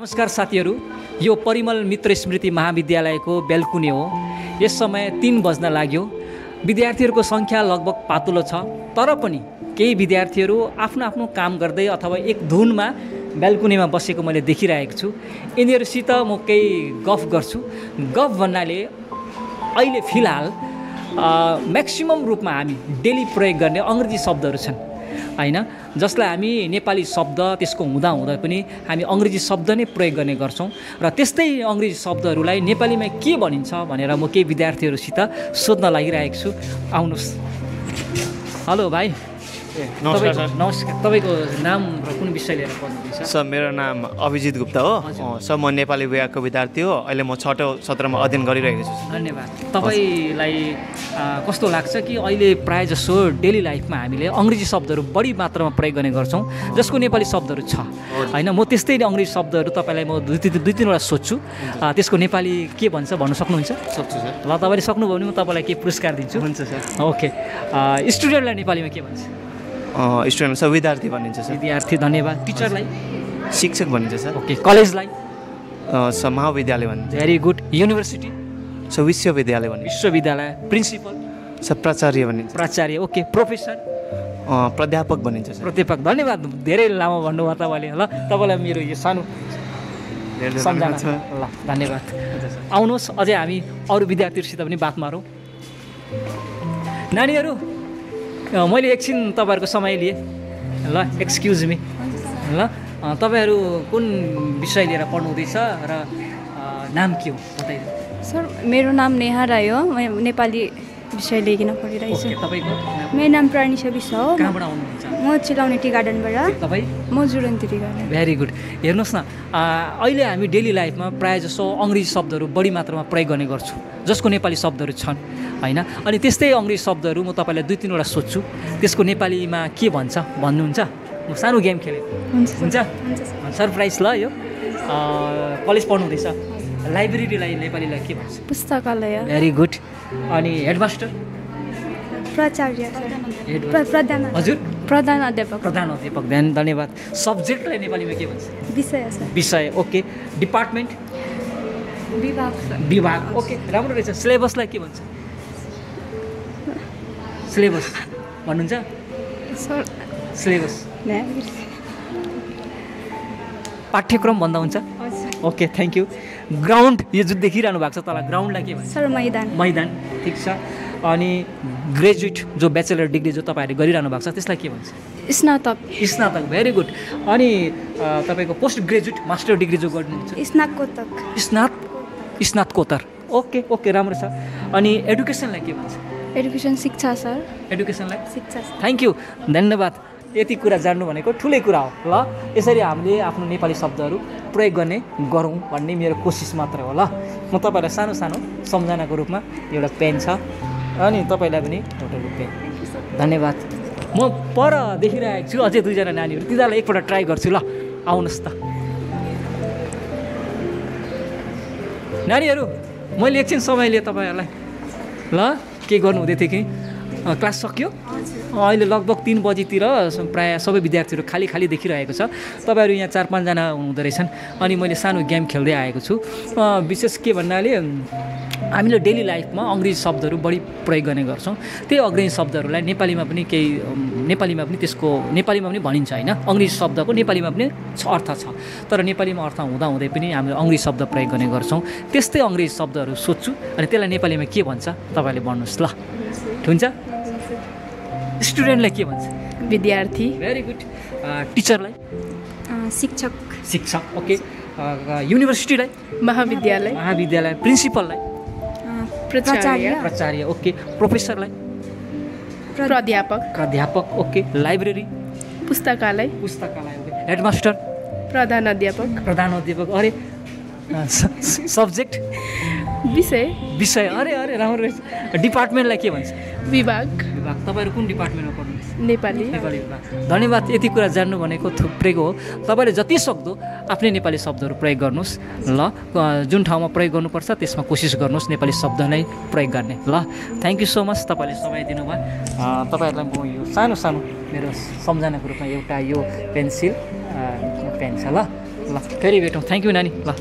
नमस्कार साथीहरू, यो परिमल मित्र स्मृति महाविद्यालयको बेलकुनी हो। यस समय 3 बज्न लाग्यो। विद्यार्थीहरूको सङ्ख्या लगभग पातलो छ, तर पनि केही विद्यार्थीहरू आफ्नो आफ्नो काम गर्दै अथवा एक धुनमा बेलकुनीमा बसेको मैले देखिरहेको छु। यिनीहरूसित म केही गफ गर्छु। गफ भन्नाले अहिले फिलहाल म्याक्सिमम रूपमा हामी डेली प्रयोग गर्ने अङ्ग्रेजी शब्दहरू छन् हैन, जसलाई हामी नेपाली शब्द त्यसको हुँदा पनि हामी अङ्ग्रेजी शब्द नै प्रयोग गर्ने गर्छौँ र त्यस्तै अङ्ग्रेजी शब्दहरूलाई नेपालीमा के भनिन्छ भनेर म केही विद्यार्थीहरूसित सोध्न लागिरहेको छु। आउनुहोस्। हेलो भाइ। नमस्कार सर। नमस्कार। तपाईँको नाम र कुन विषय लिएर पढ्नुहुँदैछ? सर मेरो नाम अभिजित गुप्ता हो। सर म नेपाली विभागको विद्यार्थी हो। अहिले म 6औं सत्रमा अध्ययन गरिरहेको छु। धन्यवाद। तपाईँलाई कस्तो लाग्छ कि अहिले प्रायः जसो डेली लाइफमा हामीले अङ्ग्रेजी शब्दहरू बढी मात्रामा प्रयोग गर्ने गर्छौँ जसको नेपाली शब्दहरू छ हैन? म त्यस्तै अङ्ग्रेजी शब्दहरू तपाईँलाई म दुई तिनवटा सोध्छु, त्यसको नेपाली के भन्छ भन्नु सक्नुहुन्छ? सक्छु सर। ल, तपाईँले सक्नुभयो भने म तपाईँलाई केही पुरस्कार दिन्छु। हुन्छ सर। ओके। स्टुडेन्टलाई नेपालीमा के भन्छ? स्टुडेन्ट सर विद्यार्थी भनिन्छ सर। विद्यार्थी। धन्यवाद। टिचरलाई? शिक्षक भनिन्छ सर। ओके। कलेजलाई? सर महाविद्यालय भनिन्छ। Very good. युनिभर्सिटी? सर विश्वविद्यालय भनिन्छ। विश्वविद्यालय। प्रिन्सिपल? सर प्राचार्य भनिन्छ। प्राचार्य। ओके। प्रोफेसर? प्राध्यापक भनिन्छ सर। प्राध्यापक। धन्यवाद। धेरै लामो भन्नुभयो तपाईँले। ल, तपाईँलाई मेरो यो सानो सम्झना छ। ल, धन्यवाद। आउनुहोस्, अझै हामी अरू विद्यार्थीहरूसित पनि बात मारौँ। नानीहरू, मैले एकछिन तपाईँहरूको समय लिएँ। ल, एक्सक्युज मी। ल, तपाईँहरू कुन विषय लिएर पढ्नुहुँदैछ र नाम के हो बताइदिनु? सर मेरो नाम नेहा राई हो। म नेपाली विषय लिइकन पढिरहेछु। तपाईँको? मेरो नाम प्राणिसा विश्व हो। कहाँबाट आउनुहुन्छ? म चिलाउने टी गार्डनबाट। तपाईँ? म जुरन्ती टी गार्डन। Very good. हेर्नुहोस् न, अहिले हामी डेली लाइफमा प्रायः जसो अङ्ग्रेजी शब्दहरू बढी मात्रामा प्रयोग गर्ने गर्छौँ जसको नेपाली शब्दहरू छन् हैन? अनि त्यस्तै अङ्ग्रेजी शब्दहरू म तपाईँलाई 2-3वटा सोध्छु, त्यसको नेपालीमा के भन्छ भन्नुहुन्छ? म सानो गेम खेलेँ। हुन्छ? सरप्राइज ल। यो कलेज पढ्नुहुँदैछ। लाइब्रेरीलाई नेपालीलाई के भन्छ? पुस्तकालय। Very good. अनि हेडमास्टर? प्राचार्य। प्रधान। हजुर? प्रधान अध्यापक। प्रधान अध्यापक। धन्यवाद। सब्जेक्टलाई नेपालीमा के भन्छ? विषय सर। विषय। ओके। डिपार्टमेन्ट? विभाग सर। विभाग। ओके, राम्रो रहेछ। सिलेबसलाई के भन्छ? सिलेबस भन्नुहुन्छ? सर सिलेबस पाठ्यक्रम भन्दा हुन्छ? Okay, thank you. ग्राउन्ड, यो जुन देखिरहनु भएको छ तल, ग्राउन्डलाई के भन्छ? सर मैदान। मैदान। ठिक छ। अनि ग्रेजुएट जो ब्याचलर डिग्री जो तपाईँहरूले गरिरहनु भएको छ त्यसलाई के भन्छ? स्नातक। स्नातक। Very good. अनि तपाईँको पोस्ट ग्रेजुएट मास्टर डिग्री जो गर्नुहुन्छ? स्नातकोत्तर। स्नातकोत्तर। ओके ओके, राम्रो छ। अनि एडुकेसनलाई के भन्छ? एडुकेसन शिक्षा सर। एडुकेसनलाई शिक्षा सर। थ्याङ्क यू, धन्यवाद। यति कुरा जान्नु भनेको ठुलै कुरा हो। ल, यसरी हामीले आफ्नो नेपाली शब्दहरू प्रयोग गर्ने गरौँ भन्ने मेरो कोसिस मात्र हो। ल, म तपाईँलाई सानो सानो सम्झनाको रूपमा एउटा पेन छ अनि तपाईँलाई पनि एउटा पेन। धन्यवाद। म पर देखिरहेको छु अझै 2जना नानीहरू, तिनीहरूलाई एकपल्ट ट्राई गर्छु। ल, आउनुहोस् त नानीहरू। मैले एकछिन समय लिएँ तपाईँहरूलाई। ल, के गर्नु हुँदै थियो कि क्लास सकियो? अहिले लगभग 3 बजीतिर प्रायः सबै विद्यार्थीहरू खाली खाली देखिरहेको छ। तपाईँहरू यहाँ 4-5 जना हुँदो रहेछन्। अनि मैले सानो गेम खेल्दै आएको छु। विशेष के भन्नाले हामीले डेली लाइफमा अङ्ग्रेजी शब्दहरू बढी प्रयोग गर्ने गर्छौँ। त्यही अङ्ग्रेजी शब्दहरूलाई नेपालीमा पनि त्यसको नेपालीमा पनि भनिन्छ हैन? अङ्ग्रेजी शब्दको नेपालीमा पनि अर्थ छ, तर नेपालीमा अर्थ हुँदै पनि हामीले अङ्ग्रेजी शब्द प्रयोग गर्ने गर्छौँ। त्यस्तै अङ्ग्रेजी शब्दहरू सोध्छु अनि त्यसलाई नेपालीमा के भन्छ तपाईँले भन्नुहोस्। ल, हुन्छ? स्टुडेन्टलाई के भन्छ? विद्यार्थी। Very good. टिचरलाई? शिक्षक। शिक्षक। ओके। युनिभर्सिटीलाई? महाविद्यालय। महाविद्यालय। प्रिन्सिपललाई? प्राचार्य। प्राचार्य। ओके। प्रोफेसरलाई? प्राध्यापक। प्राध्यापक। ओके। लाइब्रेरी? पुस्तकालय। पुस्तकालय। ओके। हेडमास्टर? प्रधान अध्यापक। प्रधान अध्यापक। अरे, सब्जेक्ट? विषय। विषय। अरे अरे, राम्रो रहेछ। डिपार्टमेन्टलाई के भन्छ? विभाग। विभाग। तपाईँहरू कुन डिपार्टमेन्टमा पढ्नुहुन्छ? नेपाली। नेपाली विभाग। धन्यवाद। यति कुरा जान्नु भनेको थुप्रेको हो। तपाईँले जति सक्दो आफ्नै नेपाली शब्दहरू प्रयोग गर्नुहोस्। ल, जुन ठाउँमा प्रयोग गर्नुपर्छ त्यसमा कोसिस गर्नुहोस् नेपाली शब्द नै प्रयोग गर्ने। ल, थ्याङ्क यू सो मच। तपाईँले समय दिनुभयो। तपाईँहरूलाई म यो सानो सानो मेरो सम्झनाको रूपमा एउटा यो पेन्सिल पेन छ। ल, म ल फेरि भेटौँ। थ्याङ्क यू नानी। ल